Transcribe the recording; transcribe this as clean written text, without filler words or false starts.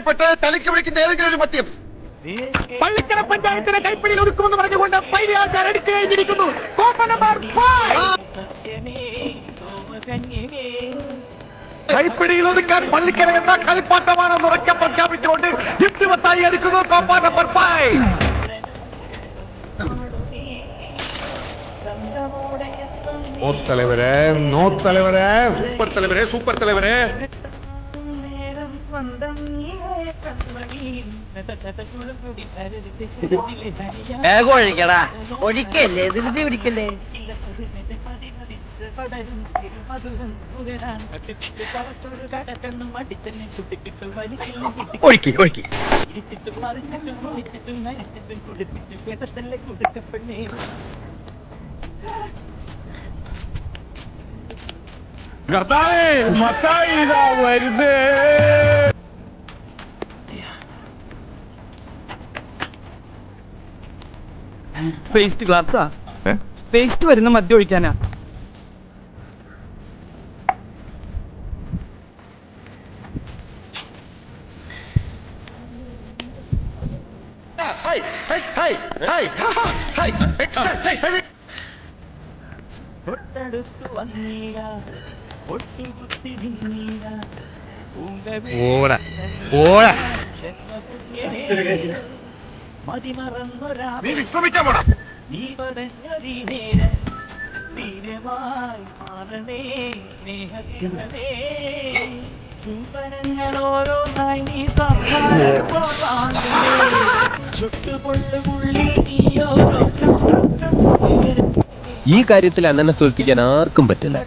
ഭയപ്പെട്ട് തലയ്ക്ക് വിളിക്കുന്ന ഏതെങ്കിലും ഒരു മദ്യം പള്ളിക്കര പഞ്ചായത്തിനെ കൈപ്പിടിയിൽ ഒതുക്കുമെന്ന് പറഞ്ഞുകൊണ്ട് പൈലിയാശാൻ അടിച്ചു കഴിഞ്ഞിരിക്കുന്നു. Copa number 5. കൈപ്പിടിയിൽ ഒതുക്കാൻ പള്ളിക്കര എന്ന കളിപ്പാട്ടമാണെന്ന് ഉറക്കെ പ്രഖ്യാപിച്ചുകൊണ്ട് യുക്തിവത്തായി എടുക്കുന്നു കോപ്പ നമ്പർ 5. സൂപ്പർ തലവരെ ഒഴിക്കടാ, ഒഴിക്കല്ലേ, ധൃതി പിടിക്കല്ലേ. ഒഴുക്കി ഒഴുക്കി വരുന്നേ. പേസ്റ്റ് ഗ്ലാസ്സാ, പേസ്റ്റ് വരുന്ന മദ്യം ഒഴിക്കാനാ. നീ വിശ്രമിക്കാൻ പോടാ. ഈ കാര്യത്തിൽ അണ്ണനെ തോൽപ്പിക്കാൻ ആർക്കും പറ്റില്ല.